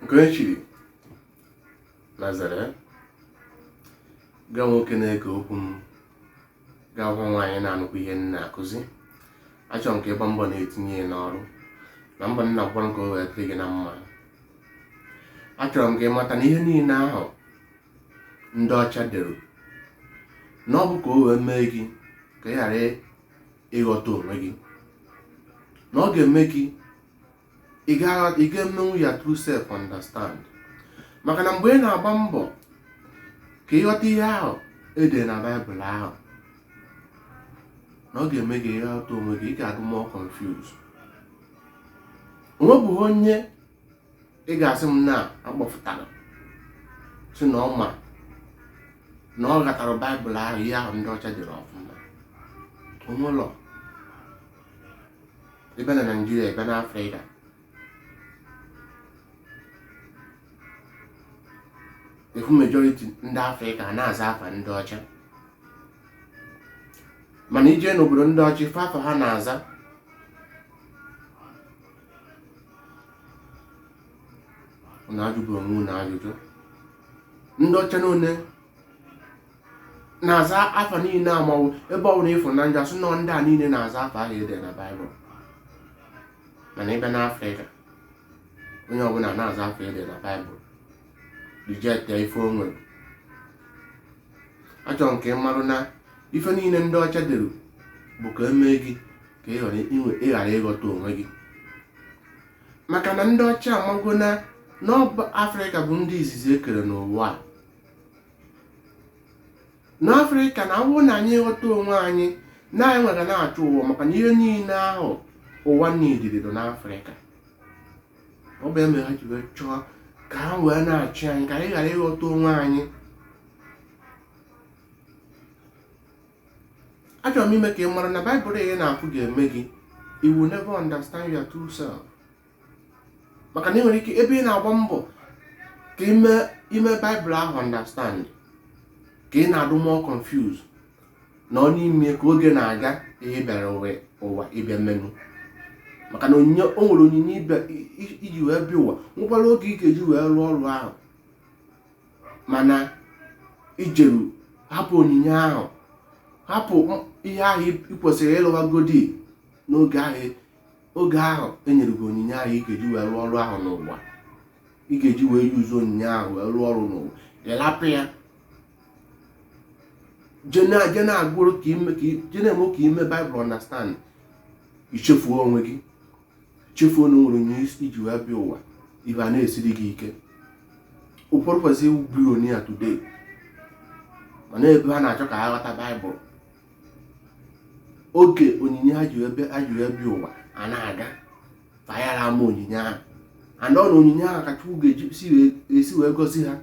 nke chiri Nazare ga nwoke na-ege okwu m ga hụ nwaanyị na-anụkwa ihe m na-akụzi. Achọrọ m ka ịgba mbọ na-etinye ya n'ọrụ na mbọ nna gwara nke o wee dịrị gị na mma. Achọrọ m ka ịmata na ihe niile ahụ ndị ọcha dere na ọ bụ ka o wee mee gị ka ị ghara ịghọta onwe gị, na ọ ga-eme gị ị ga-emenwu ya true self understand. Maka na mgbe ị na-agba mbọ ka ịghọta ihe ahụ ede na Baịbụl ahụ, na ọ ga-eme gị ịghọta onwe gị, ị ga-adị more confused. Onwebughị onye ị ga-asị m na akpọfụtara si na ọ ma na ọ ghọtara Baịbụl ahụ, ihe ahụ ndị ọcha dere ọfụma. Onwelọ ebe na Naịjirịa, ebe na Afrịka, efu majority ndị Afrịka na-aza afa ndị ọcha, mana ije n'obodo ndị ọcha ife afọ ha na-aza na ajụbụ onwe na ajụjụ. Ndị ọcha n'one na-aza afa niile amawo ebe ọbụla ịfụ na njọ, asụ nọ ndị a niile na-aza afa ahụ ede na Baịbụl. Mana ebe na Afrịka, onye ọbụla na-aza afa ede na Baịbụl reject ya ife o nwere. Achọrọ m ka ị marụ na ife niile ndị ọcha dere bụ ka emee gị ka ị ghara ịghọta onwe gị. Maka na ndị ọcha amago na n'ọba Afrịka bụ ndị izizi ekere n'ụwa a. N'Afrịka na ọ bụrụ na anyị ịghọta onwe anyị na anyị nwere na-achọ ụwa, maka na ihe niile ahụ ụwa niile dị n'Afrịka. Ọ bụ eme ha ji wee chọọ ka ha wee na-achị anyị, ka anyị ghara ịghọta onwe anyị. Achọrọ m ime ka ị mara na Baịbụl ihe na-akwụ ga-eme gị, you will never understand your true self. Maka na ị nwere ike ebe ị na-agba mbọ ka ime Baịbụl ahụ understand, ka ị na-adụ more confused na ọ n'ime ka oge na-aga ihe bịara ụwa ịbịa mmenụ. Maka na o nwere onyinye iji wee bịa ụwa, nwekwara oge ị ga-eji wee rụọ ọrụ ahụ, mana ijeru hapụ onyinye ahụ, hapụ ihe ahụ ị kwesịrị ịlụwagodi n'oge ahụ enyere gị onyinye ahụ ị ga-eji wee rụọ ọrụ ahụ n'ụwa. Ị ga-eji wee yuzu onyinye ahụ wee rụọ ọrụ n'ụwa, ịlapụ ya je na-agụrụ ka eme ka ime Baịbụl understand. Ichefuo onwe gị, chefuo na nwere onye iji wee bịa ụwa, ibe a na-esiri gị ike. Ụfọdụ kwesịrị billionaire today, mana ebe ha na-achọ ka ha ghọta Baịbụl, oge onyinye ha ji wee bịa ụwa a na-aga fayara ama onyinye ahụ, and ọ na onyinye ahụ ka Chukwu ga-esi wee gosi ha,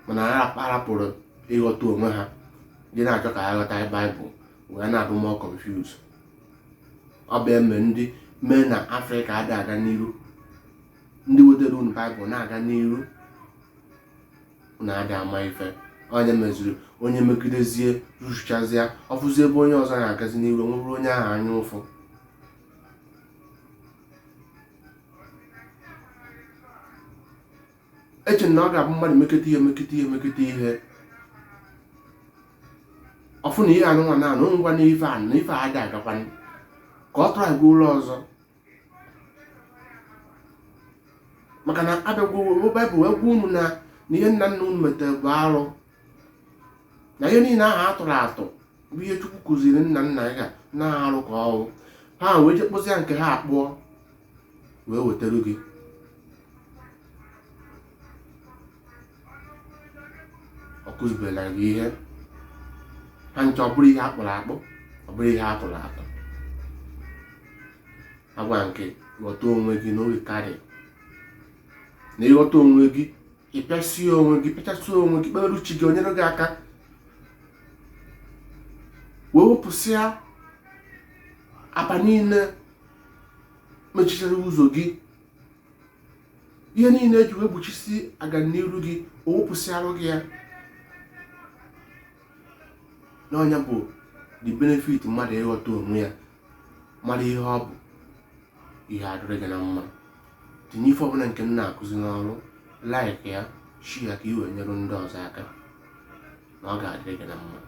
mana ha rapụrụ ịghọta onwe ha, dị na-achọ ka ha ghọta Baịbụl wee na-adụ more confused. Ọ bụ eme ndị mee na Afrịka adị aga n'iru, ndị wetara unu Baịbụl na-aga n'iru na-adị ama ife. Onye mezuru, onye megidezie rụchazie, ọfụzi ebe onye ọzọ na-agazi n'iru, onwebụrụ onye ahụ anya ụfụ. Eche na ọ ga-abụ mmadụ mekete ihe ọfụ na ihe anụnwa na anụ ngwa n'ife a na ife a dị agakwanụ ka ọ tụrụ agwa ụlọ ọzọ. Maka na abịagwo Baịbụl wee gwa unu na ihe nna nna unu metere bụ arụ, na ihe niile ahụ atụrụ atụ bụ ihe Chukwu kụziri nna nna ya na-arụ ka ọwụ. Ha wee je kpụzie nke ha akpụọ wee wetara gị. Ọ kụzibela gị ihe ha nche, ọ bụrụ ihe akpụrụ akpụ, ọ bụrụ ihe atụrụ atụ. Agwa nke ghọta onwe gị n'oge karị na ịghọta onwe gị, ịpịasị onwe gị, kpere chi gị, onyere gị aka wee wepụsịa apa niile mechichara ụzọ gị, ihe niile eji wee gbochisi aga n'iru gị, o wepụsịarụ gị ya. N'ọnya bụ the benefit mmadụ ịghọta onwe ya, mmadụ ihe ọ bụ, ihe adịrị gị na mma. tinye ife ọbụla nke m na-akụzi n'ọrụ, like ya, share ya ka i wee nyere ndị ọzọ aka, na ọ ga-adịrị gị na mma.